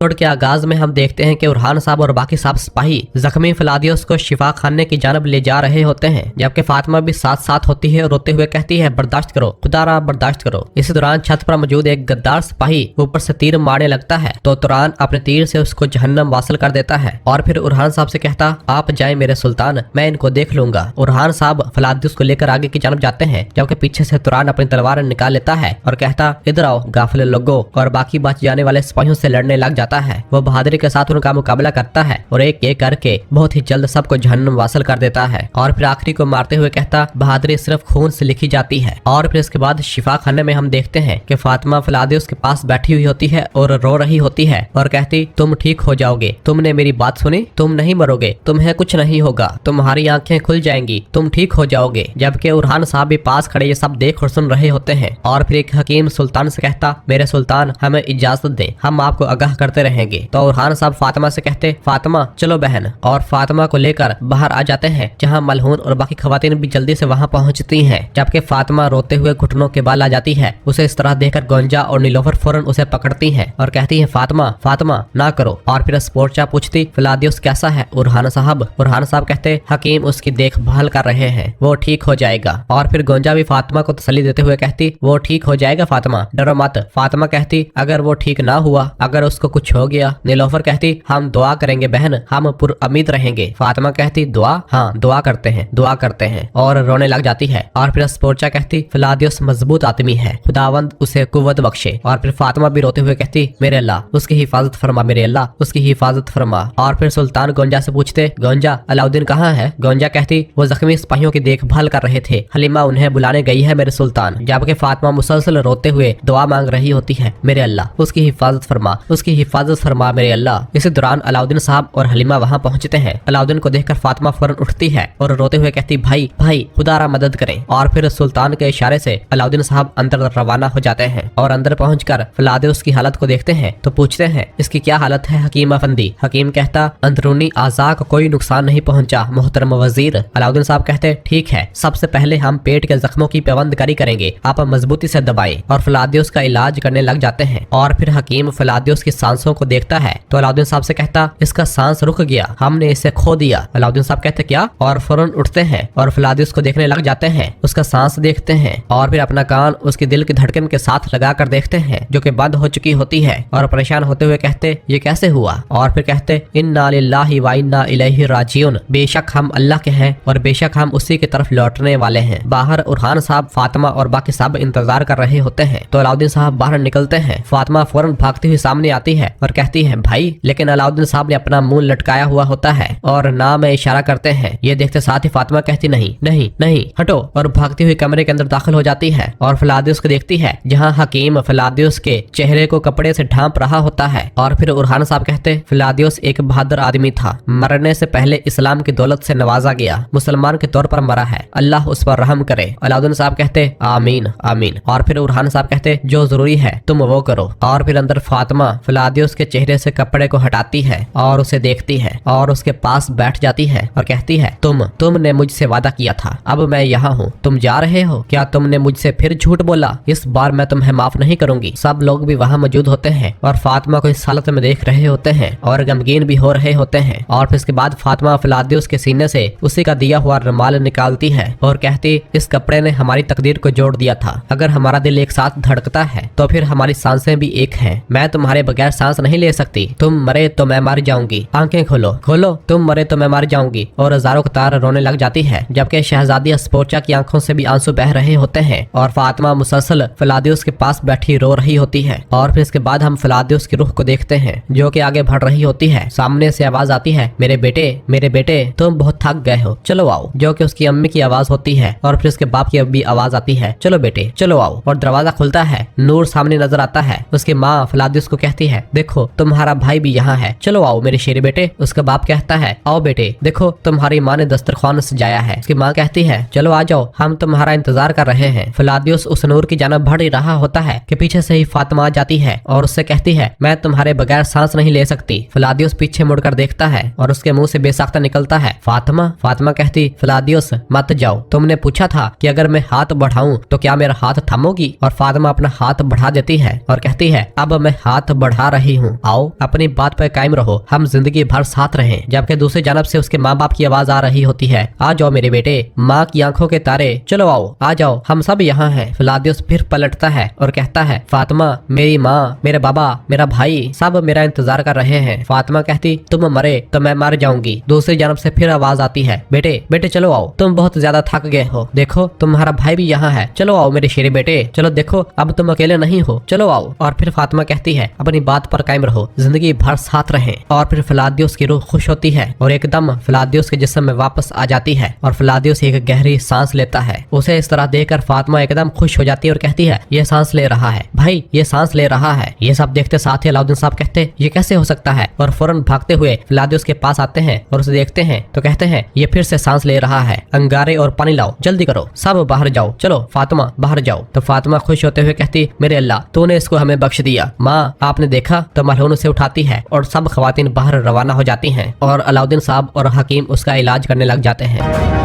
Episode के आगाज में हम देखते हैं कि उरहान साहब और बाकी साहब सिपाही जख्मी फलादियोस को शिफा खाने की जानब ले जा रहे होते हैं, जबकि फातिमा भी साथ साथ होती है और रोते हुए कहती है बर्दाश्त करो खुदारा बर्दाश्त करो। इसी दौरान छत पर मौजूद एक गद्दार सिपाही ऊपर से तीर मारने लगता है तो तुरान अपने तीर से उसको जहन्नम वासिल कर देता है और फिर उरहान साहब से कहता आप जाए मेरे सुल्तान, मैं इनको देख लूंगा। उरहान साहब फलादियोस को लेकर आगे की जानब जाते हैं, जबकि पीछे से तुरान अपनी तलवार निकाल लेता है और कहता इधर आओ गाफिल लोगो, और बाकी बच जाने वाले सिपाहियों से लड़ने लग जाता है। वो बहादुरी के साथ उनका मुकाबला करता है और एक एक करके बहुत ही जल्द सबको जहन्नम वासिल कर देता है और फिर आखिरी को मारते हुए कहता बहादुरी सिर्फ खून से लिखी जाती है। और फिर इसके बाद शिफा खाने में हम देखते हैं कि फातिमा फलादियोस के पास बैठी हुई होती है और रो रही होती है और कहती तुम ठीक हो जाओगे, तुमने मेरी बात सुनी, तुम नहीं मरोगे, तुम्हें कुछ नहीं होगा, तुम्हारी आंखें खुल जाएंगी, तुम ठीक हो जाओगे। जबकि उरहान साहब भी पास खड़े ये सब देख और सुन रहे होते हैं और फिर एक हकीम सुल्तान से कहता मेरे सुल्तान हमें इजाजत दे, हम आपको आगाह करते रहेंगे। तो उरहान साहब फातिमा से कहते फातिमा चलो बहन, और फातिमा को लेकर बाहर आ जाते हैं, जहां मलहून और बाकी खवातीन भी जल्दी से वहां पहुंचती हैं। जबकि फातिमा रोते हुए घुटनों के बल आ जाती है। उसे इस तरह देखकर गोंजा और नीलोफर फौरन उसे पकड़ती हैं और कहती है फातिमा फातिमा ना करो। और फिर स्पोर्चा पूछती फलादियोस कैसा है उरहान साहब कहते हकीम उसकी देखभाल कर रहे हैं, वो ठीक हो जाएगा। और फिर गोंजा भी फातिमा को तसल्ली देते हुए कहती वो ठीक हो जाएगा फातिमा, डरो मत। फातिमा कहती अगर वो ठीक ना हुआ, अगर उसको कुछ हो गया। नीलोफर कहती हम दुआ करेंगे बहन, हम पुर उम्मीद रहेंगे। फातिमा कहती दुआ, हाँ दुआ करते हैं और रोने लग जाती है। और फिर स्पोर्चा कहती फलादियोस मजबूत आदमी है, खुदावंद उसे कुव्वत बख्शे। और फिर फातिमा भी रोते हुए कहती मेरे अल्लाह उसकी हिफाजत फरमा, मेरे अल्लाह उसकी हिफाजत फरमा। और फिर सुल्तान गोंजा से पूछते गोंजा अलाउद्दीन कहाँ है? गोंजा कहती वो जख्मी सिपाहियों की देखभाल कर रहे थे, हलीमा उन्हें बुलाने गई है मेरे सुल्तान। जबकि फातिमा मुसलसल रोते हुए दुआ मांग रही होती है मेरे अल्लाह उसकी हिफाजत फरमा, उसकी हिफाजत फरमा मेरे अल्लाह। इसी दौरान अलाउद्दीन साहब और हलीमा वहां पहुंचते हैं। अलाउद्दीन को देखकर फातिमा फौरन उठती है और रोते हुए कहती भाई भाई खुदारा मदद करें। और फिर सुल्तान के इशारे से अलाउद्दीन साहब अंदर रवाना हो जाते हैं और अंदर पहुंचकर फलादियोस की हालत को देखते हैं तो पूछते हैं इसकी क्या हालत है हकीम अफंदी? हकीम कहता अंदरूनी आज़ा को कोई नुकसान नहीं पहुंचा मोहतरम वजीर। अलाउद्दीन साहब कहते ठीक है, सबसे पहले हम पेट के जख्मों की पेवंदकारी करेंगे, आप मजबूती से दबाएं। और फलादियोस का इलाज करने लग जाते हैं। और फिर हकीम फलादियोस की सांसों को देखता है तो अलाउद्दीन साहब से कहता इसका सांस रुक गया, हमने इसे खो दिया। अलाउद्दीन साहब कहते क्या? और फौरन उठते हैं और फलादियोस को देखने लग जाते हैं, उसका सांस देखते हैं और फिर अपना कान उसके दिल की धड़कन के साथ लगा कर देखते हैं जो कि बंद हो चुकी होती है और परेशान होते हुए कहते ये कैसे हुआ? और फिर कहते इन्ना लिल्लाहि व इन्ना इलैहि राजिऊन, बेशक हम अल्लाह के हैं और बेशक हम उसी की तरफ लौटने वाले हैं। बाहर उरहान साहब फातिमा और बाकी सब इंतजार कर रहे होते हैं तो अलाउद्दीन साहब बाहर निकलते हैं। फातिमा फौरन भागती हुई सामने आती है और कहती है भाई, लेकिन अलाउद्दीन साहब ने अपना मुंह लटकाया हुआ होता है और ना में इशारा करते हैं। ये देखते साथ ही फातिमा कहती नहीं नहीं नहीं हटो, और भागती हुई कमरे के अंदर दाखिल हो जाती है और फलादियोस को देखती है जहाँ हकीम फलादियोस के चेहरे को कपड़े से ढांप रहा होता है। और फिर उरहान साहब कहते फलादियोस एक बहादुर आदमी था, मरने से पहले इस्लाम की दौलत से नवाजा गया, मुसलमान के तौर पर मरा है, अल्लाह उस पर रहम करे। अलाउद्दीन साहब कहते आमीन आमीन। और फिर उरहान साहब कहते जो जरूरी है तुम वो करो। और फिर अंदर फातिमा फलादियोस के चेहरे से कपड़े को हटाती है और उसे देखती है और उसके पास बैठ जाती है और कहती है तुमने मुझसे वादा किया था, अब मैं यहाँ हूँ, तुम जा रहे हो, क्या तुमने मुझसे फिर झूठ बोला? इस बार मैं तुम्हें माफ नहीं करूंगी। सब लोग भी वहाँ मौजूद होते हैं और फातिमा को इस हालत में देख रहे होते हैं और गमगीन भी हो रहे होते हैं। और फिर इसके बाद फातिमा फलादियोस के सीने से उसी का दिया हुआ रुमाल निकालती है और कहती इस कपड़े ने हमारी तकदीर को जोड़ दिया था, अगर हमारा दिल एक साथ धड़कता है तो फिर हमारी सांसें भी एक हैं, मैं तुम्हारे बगैर सांस नहीं ले सकती, तुम मरे तो मैं मर जाऊंगी, आंखें खोलो खोलो, तुम मरे तो मैं मर जाऊंगी। और हजारों कतार रोने लग जाती है जबकि शहजादी स्पोर्चा की आंखों से भी आंसू बह रहे होते हैं और फातिमा मुसलसल फलादियोस के पास बैठी रो रही होती है। और फिर इसके बाद हम फलादियोस की रूह को देखते हैं जो कि आगे बढ़ रही होती है। सामने से आवाज आती है मेरे बेटे तुम बहुत थक गए हो, चलो आओ, जो कि उसकी अम्मी की आवाज होती है। और फिर उसके बाप की भी आवाज आती है चलो बेटे चलो आओ। और दरवाजा खुलता है, नूर सामने नजर आता है। उसकी माँ फलादियोस को कहती है देखो तुम्हारा भाई भी यहाँ है, चलो आओ मेरे शेरे बेटे। उसका बाप कहता है आओ बेटे, देखो तुम्हारी माँ ने दस्तरखान सजाया है। उसकी माँ कहती है चलो आ जाओ, हम तुम्हारा इंतजार कर रहे हैं। फलादियोस उस नूर की जानब बढ़ रहा होता है कि पीछे से ही फातिमा आ जाती है और उससे कहती है मैं तुम्हारे बगैर सांस नहीं ले सकती। फलादियोस पीछे मुड़कर देखता है और उसके मुंह से बेसाख्ता निकलता है फातिमा कहती फलादियोस मत जाओ, तुमने पूछा था कि अगर मैं हाथ बढ़ाऊं तो क्या मेरा हाथ थमोगी? और फातिमा अपना हाथ बढ़ा देती है और कहती है अब मैं हाथ बढ़ा रही रही हूँ, आओ अपनी बात पर कायम रहो, हम जिंदगी भर साथ रहें। जबकि दूसरी जानब से उसके माँ बाप की आवाज आ रही होती है, आ जाओ मेरे बेटे, माँ की आंखों के तारे, चलो आओ, आ जाओ, हम सब यहाँ हैं। फिलादियोस फिर पलटता है और कहता है, फातिमा, मेरी माँ, मेरे बाबा, मेरा भाई सब मेरा इंतजार कर रहे हैं। फातिमा कहती, तुम मरे तो मैं मर जाऊंगी। दूसरी जानब से फिर आवाज आती है, बेटे बेटे चलो आओ, तुम बहुत ज्यादा थक गए हो, देखो तुम्हारा भाई भी यहाँ है, चलो आओ मेरे शेरे बेटे, चलो देखो अब तुम अकेले नहीं हो, चलो आओ। और फिर फातिमा कहती है, अपनी बात पर कायम रहो, जिंदगी भर साथ रहें। और फिर फिलादियोस की रूह खुश होती है और एकदम फिलादियोस के जिस्म में वापस आ जाती है और फिलादियोस एक गहरी सांस लेता है। उसे इस तरह देखकर फातिमा एकदम खुश हो जाती है और कहती है, ये सांस ले रहा है भाई, ये सांस ले रहा है। ये सब देखते साथ ही अलाउद्दीन साहब कहते, ये कैसे हो सकता है, और फौरन भागते हुए फिलादियोस के पास आते हैं और उसे देखते हैं तो कहते हैं, ये फिर से सांस ले रहा है, अंगारे और पानी लाओ, जल्दी करो, सब बाहर जाओ, चलो फातिमा बाहर जाओ। तो फातिमा खुश होते हुए कहती, मेरे अल्लाह तूने इसको हमें बख्श दिया। माँ आपने देखा, तो मरहून उसे उठाती है और सब खवातीन बाहर रवाना हो जाती हैं और अलाउद्दीन साहब और हकीम उसका इलाज करने लग जाते हैं।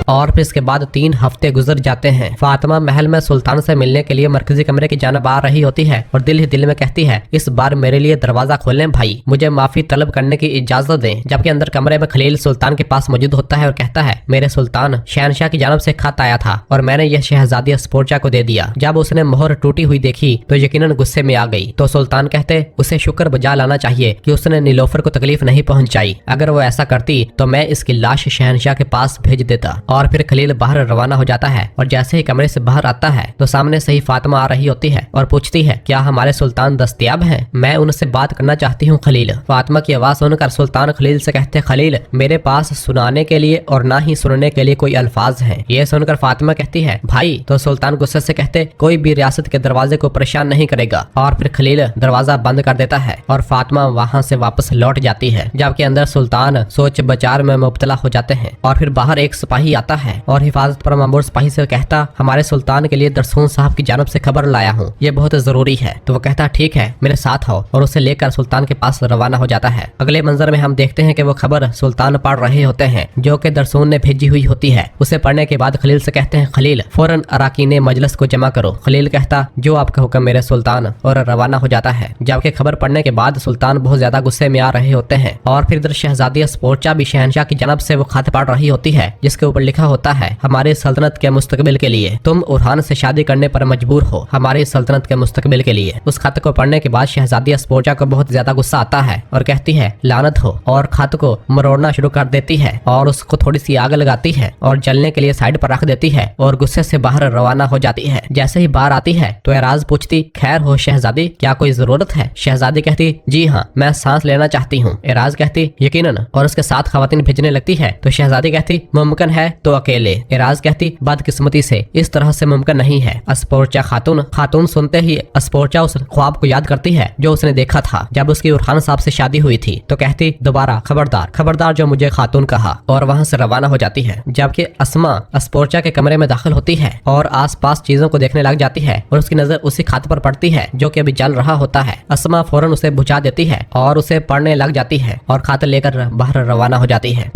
और फिर इसके बाद 3 हफ्ते गुजर जाते हैं। फातिमा महल में सुल्तान से मिलने के लिए मरकजी कमरे की जानब आ रही होती है और दिल ही दिल में कहती है, इस बार मेरे लिए दरवाजा खोलें भाई, मुझे माफी तलब करने की इजाजत दें। जबकि अंदर कमरे में खलील सुल्तान के पास मौजूद होता है और कहता है, मेरे सुल्तान, शहनशाह की जानब से खत आया था और मैंने यह शहजादी अस्पोर्चा को दे दिया। जब उसने मोहर टूटी हुई देखी तो यकीनन गुस्से में आ गई। तो सुल्तान कहते, उसे शुक्र बजा लाना चाहिए कि उसने नीलोफर को तकलीफ नहीं पहुंचाई, अगर वो ऐसा करती तो मैं इसकी लाश शहनशाह के पास भेज देता। और फिर खलील बाहर रवाना हो जाता है और जैसे ही कमरे से बाहर आता है तो सामने से ही फातिमा आ रही होती है और पूछती है, क्या हमारे सुल्तान दस्तयाब हैं? मैं उनसे बात करना चाहती हूँ खलील। फातिमा की आवाज सुनकर सुल्तान खलील से कहते, खलील मेरे पास सुनाने के लिए और ना ही सुनने के लिए कोई अल्फाज हैं। ये सुनकर फातिमा कहती है, भाई। तो सुल्तान गुस्से से कहते, कोई भी रियासत के दरवाजे को परेशान नहीं करेगा। और फिर खलील दरवाजा बंद कर देता है और फातिमा वहाँ से वापस लौट जाती है। जबकि अंदर सुल्तान सोच विचार में मुब्तला हो जाते हैं। और फिर बाहर एक सिपाही आता है और हिफाजत पर मामूर सिपाही से कहता, हमारे सुल्तान के लिए दरसून साहब की जानब से खबर लाया हूँ, ये बहुत जरूरी है। तो वो कहता, ठीक है मेरे साथ आओ, और उसे लेकर सुल्तान के पास रवाना हो जाता है। अगले मंजर में हम देखते हैं कि वो खबर सुल्तान पढ़ रहे होते हैं जो कि दरसून ने भेजी हुई होती है। उसे पढ़ने के बाद खलील से कहते हैं, खलील फौरन अराकीन मजलिस को जमा करो। खलील कहता, जो आपका हुक्म मेरे सुल्तान, और रवाना हो जाता है। जबकि खबर पढ़ने के बाद सुल्तान बहुत ज्यादा गुस्से में आ रहे होते हैं। और फिर इधर शहजादी अस्पोर्चा भी शहनशाह की जानब से वो खत पढ़ रही होती है जिसके ऊपर लिखा होता है, हमारे सल्तनत के मुस्तकबिल के लिए तुम उरहान से शादी करने पर मजबूर हो, हमारी सल्तनत के मुस्तकबिल के लिए। उस खत को पढ़ने के बाद शहजादी अस्पोर्चा को बहुत ज्यादा गुस्सा आता है और कहती है, लानत हो, और खत को मरोड़ना शुरू कर देती है और उसको थोड़ी सी आग लगाती है और जलने के लिए साइड पर रख देती है और गुस्से से बाहर रवाना हो जाती है। जैसे ही बाहर आती है तो एराज पूछती, खैर हो शहजादी, क्या कोई जरूरत है? शहजादी कहती, जी हाँ, मैं सांस लेना चाहती हूँ। एराज कहती, यकीनन, और उसके साथ खवातीन भेजने लगती है। तो शहजादी कहती, मुमकिन है तो अकेले। एराज कहती, बदकिस्मती से इस तरह से मुमकिन नहीं है। अस्पोर्चा खातून सुनते ही अस्पोर्चा उस ख्वाब को याद करती है जो उसने देखा था जब उसकी उरहान साहब से शादी हुई थी। तो कहती, दोबारा खबरदार खबरदार जो मुझे खातून कहा, और वहाँ से रवाना हो जाती है। जबकि अस्मा अस्पोर्चा के कमरे में दाखिल होती है और आसपास चीजों को देखने लग जाती है और उसकी नजर उसी खत पर पड़ती है जो कि अभी जल रहा होता है। अस्मा फौरन उसे बुझा देती है और उसे पढ़ने लग जाती है और खत लेकर बाहर रवाना हो जाती है।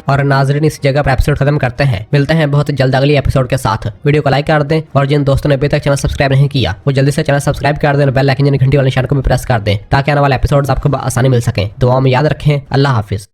और नाज़रीन इस जगह पर एपिसोड खत्म करते हैं। मिलते हैं बहुत जल्द अगली एपिसोड के साथ। वीडियो को लाइक कर दें और जिन दोस्तों ने अभी तक चैनल सब्सक्राइब नहीं किया वो जल्दी से चैनल सब्सक्राइब कर दें और बेल आइकन घंटी वाले निशान को भी प्रेस कर दें ताकि आने वाले एपिसोड्स आपको आसानी मिल सके। दुआ में याद रखें। अल्लाह हाफिज।